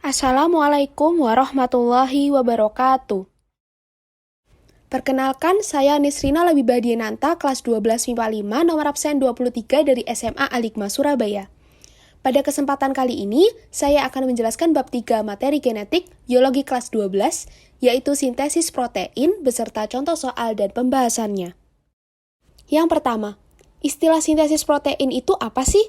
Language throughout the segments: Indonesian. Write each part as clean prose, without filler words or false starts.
Assalamualaikum warahmatullahi wabarakatuh. Perkenalkan, saya Nisrina Labibadienanta, kelas 12 MIPA 5, nomor absen 23 dari SMA Al-Hikmah Surabaya. Pada kesempatan kali ini, saya akan menjelaskan bab 3 materi genetik, biologi kelas 12, yaitu sintesis protein beserta contoh soal dan pembahasannya. Yang pertama, istilah sintesis protein itu apa sih?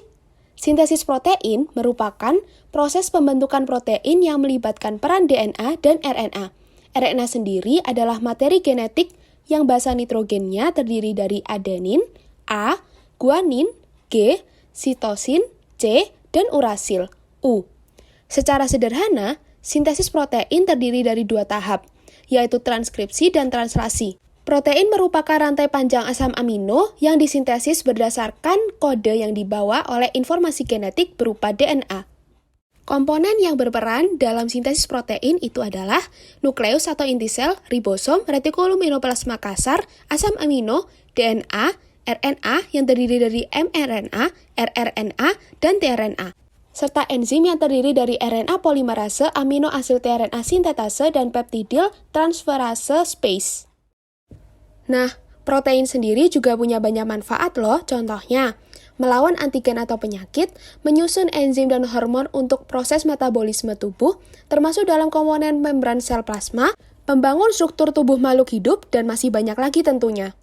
Sintesis protein merupakan proses pembentukan protein yang melibatkan peran DNA dan RNA. RNA sendiri adalah materi genetik yang basa nitrogennya terdiri dari adenin, A, guanin, G, sitosin, C, dan urasil, U. Secara sederhana, sintesis protein terdiri dari dua tahap, yaitu transkripsi dan translasi. Protein merupakan rantai panjang asam amino yang disintesis berdasarkan kode yang dibawa oleh informasi genetik berupa DNA. Komponen yang berperan dalam sintesis protein itu adalah nukleus atau inti sel, ribosom, retikulum endoplasma kasar, asam amino, DNA, RNA yang terdiri dari mRNA, rRNA, dan tRNA, serta enzim yang terdiri dari RNA polimerase, amino asid tRNA sintetase, dan peptidil transferase spase. Nah, protein sendiri juga punya banyak manfaat loh, contohnya melawan antigen atau penyakit, menyusun enzim dan hormon untuk proses metabolisme tubuh, termasuk dalam komponen membran sel plasma, membangun struktur tubuh makhluk hidup, dan masih banyak lagi tentunya.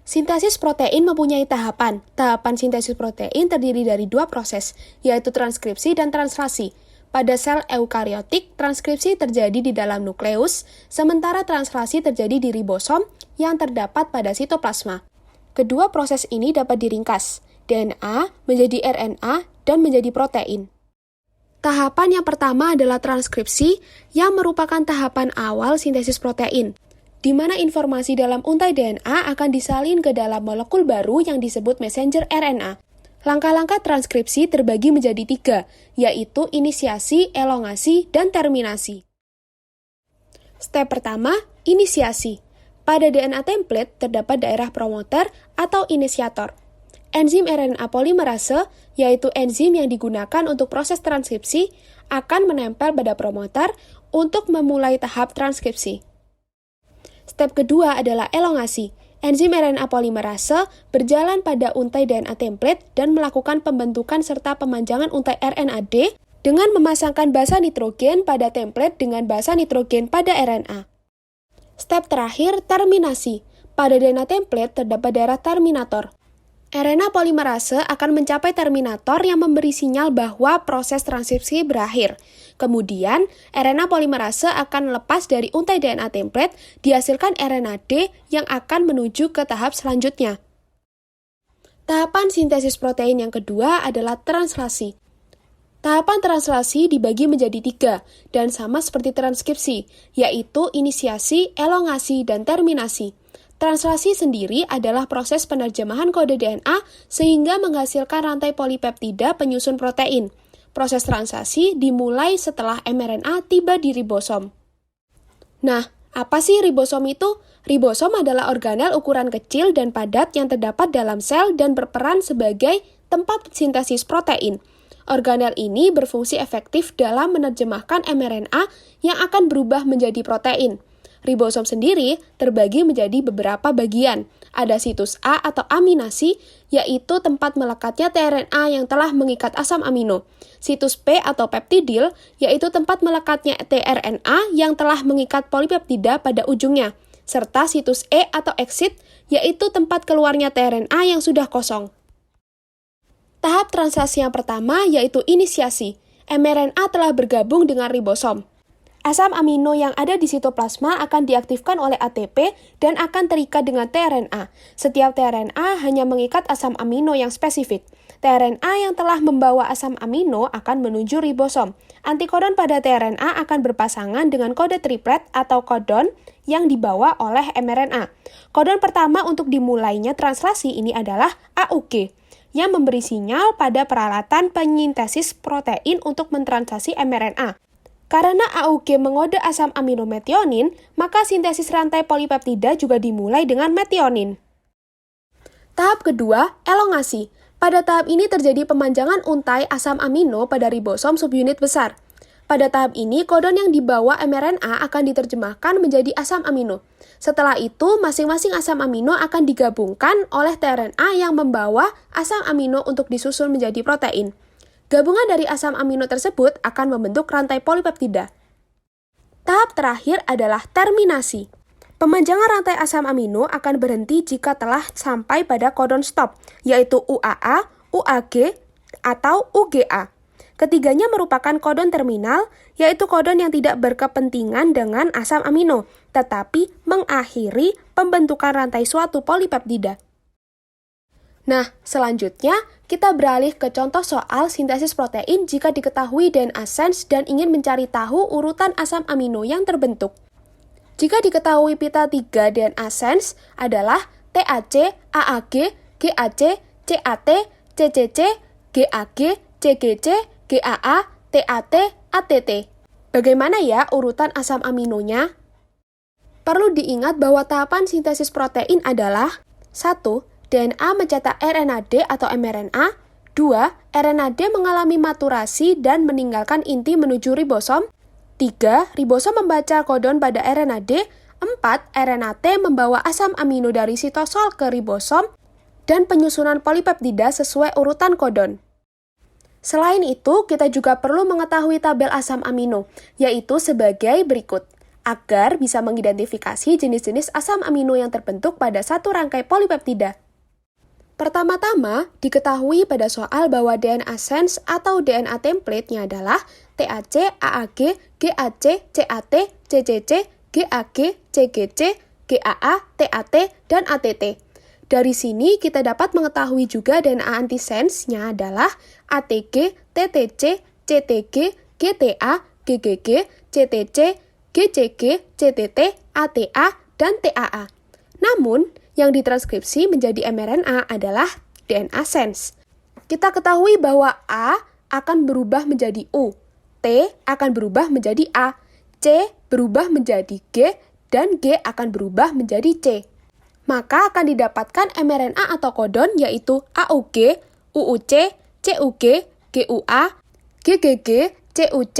Sintesis protein mempunyai tahapan. Tahapan sintesis protein terdiri dari dua proses, yaitu transkripsi dan translasi. Pada sel eukariotik, transkripsi terjadi di dalam nukleus, sementara translasi terjadi di ribosom yang terdapat pada sitoplasma. Kedua proses ini dapat diringkas, DNA menjadi RNA dan menjadi protein. Tahapan yang pertama adalah transkripsi, yang merupakan tahapan awal sintesis protein, di mana informasi dalam untai DNA akan disalin ke dalam molekul baru yang disebut messenger RNA. Langkah-langkah transkripsi terbagi menjadi 3, yaitu inisiasi, elongasi, dan terminasi. Step pertama, inisiasi. Pada DNA template terdapat daerah promoter atau inisiator. Enzim RNA polimerase, yaitu enzim yang digunakan untuk proses transkripsi, akan menempel pada promoter untuk memulai tahap transkripsi. Step kedua adalah elongasi. Enzim RNA polimerase berjalan pada untai DNA template dan melakukan pembentukan serta pemanjangan untai RNA-D dengan memasangkan basa nitrogen pada template dengan basa nitrogen pada RNA. Step terakhir, terminasi. Pada DNA template terdapat daerah terminator. RNA polimerase akan mencapai terminator yang memberi sinyal bahwa proses transkripsi berakhir. Kemudian, RNA polimerase akan lepas dari untai DNA template, dihasilkan RNA-D yang akan menuju ke tahap selanjutnya. Tahapan sintesis protein yang kedua adalah translasi. Tahapan translasi dibagi menjadi 3, dan sama seperti transkripsi, yaitu inisiasi, elongasi, dan terminasi. Translasi sendiri adalah proses penerjemahan kode DNA sehingga menghasilkan rantai polipeptida penyusun protein. Proses translasi dimulai setelah mRNA tiba di ribosom. Nah, apa sih ribosom itu? Ribosom adalah organel ukuran kecil dan padat yang terdapat dalam sel dan berperan sebagai tempat sintesis protein. Organel ini berfungsi efektif dalam menerjemahkan mRNA yang akan berubah menjadi protein. Ribosom sendiri terbagi menjadi beberapa bagian. Ada situs A atau aminasi, yaitu tempat melekatnya tRNA yang telah mengikat asam amino. Situs P atau peptidil, yaitu tempat melekatnya tRNA yang telah mengikat polipeptida pada ujungnya. Serta situs E atau exit, yaitu tempat keluarnya tRNA yang sudah kosong. Tahap translasi yang pertama yaitu inisiasi. mRNA telah bergabung dengan ribosom. Asam amino yang ada di sitoplasma akan diaktifkan oleh ATP dan akan terikat dengan tRNA. Setiap tRNA hanya mengikat asam amino yang spesifik. tRNA yang telah membawa asam amino akan menuju ribosom. Antikodon pada tRNA akan berpasangan dengan kode triplet atau kodon yang dibawa oleh mRNA. Kodon pertama untuk dimulainya translasi ini adalah AUG, yang memberi sinyal pada peralatan penyintesis protein untuk mentranslasi mRNA. Karena AUG mengode asam amino metionin, maka sintesis rantai polipeptida juga dimulai dengan metionin. Tahap kedua, elongasi. Pada tahap ini terjadi pemanjangan untai asam amino pada ribosom subunit besar. Pada tahap ini, kodon yang dibawa mRNA akan diterjemahkan menjadi asam amino. Setelah itu, masing-masing asam amino akan digabungkan oleh tRNA yang membawa asam amino untuk disusun menjadi protein. Gabungan dari asam amino tersebut akan membentuk rantai polipeptida. Tahap terakhir adalah terminasi. Pemanjangan rantai asam amino akan berhenti jika telah sampai pada kodon stop, yaitu UAA, UAG, atau UGA. Ketiganya merupakan kodon terminal, yaitu kodon yang tidak berkepentingan dengan asam amino, tetapi mengakhiri pembentukan rantai suatu polipeptida. Nah, selanjutnya kita beralih ke contoh soal sintesis protein jika diketahui DNA sense dan ingin mencari tahu urutan asam amino yang terbentuk. Jika diketahui pita 3 DNA sense adalah TAC, AAG, GAC, CAT, CCC, GAG, CGC, GAA, TAT, ATT. Bagaimana ya urutan asam aminonya? Perlu diingat bahwa tahapan sintesis protein adalah 1. DNA mencetak RNA-D atau mRNA. 2. RNA-D mengalami maturasi dan meninggalkan inti menuju ribosom. 3. Ribosom membaca kodon pada RNA-D. 4. RNA-T membawa asam amino dari sitosol ke ribosom dan penyusunan polipeptida sesuai urutan kodon. Selain itu, kita juga perlu mengetahui tabel asam amino, yaitu sebagai berikut, agar bisa mengidentifikasi jenis-jenis asam amino yang terbentuk pada satu rangkai polipeptida. Pertama-tama, diketahui pada soal bahwa DNA sense atau DNA template-nya adalah TAC, AAG, GAC, CAT, CCC, GAG, CGC, GAA, TAT, dan ATT. Dari sini kita dapat mengetahui juga DNA antisense-nya adalah ATG, TTC, CTG, GTA, GGG, CTC, GCG, CTT, ATA, dan TAA. Namun, yang ditranskripsi menjadi mRNA adalah DNA sense. Kita ketahui bahwa A akan berubah menjadi U, T akan berubah menjadi A, C berubah menjadi G, dan G akan berubah menjadi C. Maka akan didapatkan mRNA atau kodon yaitu AUG, UUC, CUG, GUA, GGG, CUC,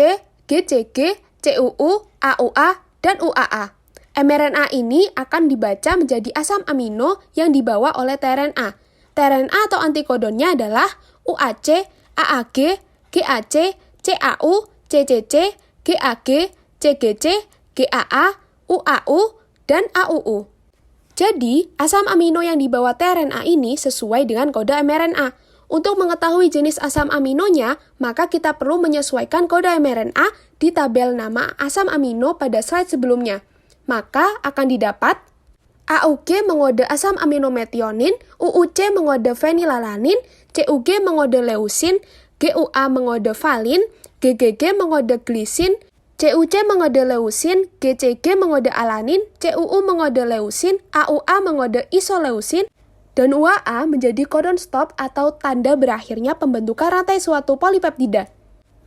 GCG, CUU, AUA, dan UAA. mRNA ini akan dibaca menjadi asam amino yang dibawa oleh tRNA. tRNA atau antikodonnya adalah UAC, AAG, GAC, CAU, CCC, GAG, CGC, GAA, UAU, dan AUU. Jadi, asam amino yang dibawa tRNA ini sesuai dengan kode mRNA. Untuk mengetahui jenis asam aminonya, maka kita perlu menyesuaikan kode mRNA di tabel nama asam amino pada slide sebelumnya. Maka akan didapat AUG mengode asam amino metionin, UUC mengode fenilalanin, CUG mengode leusin, GUA mengode valin, GGG mengode glisin, CUC mengode leusin, GCG mengode alanin, CUU mengode leusin, AUA mengode isoleusin, dan UAA menjadi kodon stop atau tanda berakhirnya pembentukan rantai suatu polipeptida.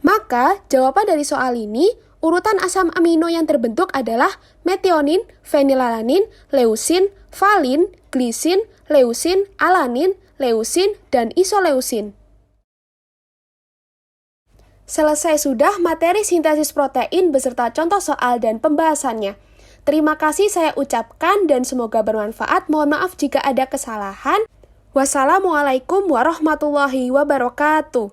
Maka, jawaban dari soal ini, urutan asam amino yang terbentuk adalah metionin, fenilalanin, leusin, valin, glisin, leusin, alanin, leusin, dan isoleusin. Selesai sudah materi sintesis protein beserta contoh soal dan pembahasannya. Terima kasih saya ucapkan dan semoga bermanfaat. Mohon maaf jika ada kesalahan. Wassalamualaikum warahmatullahi wabarakatuh.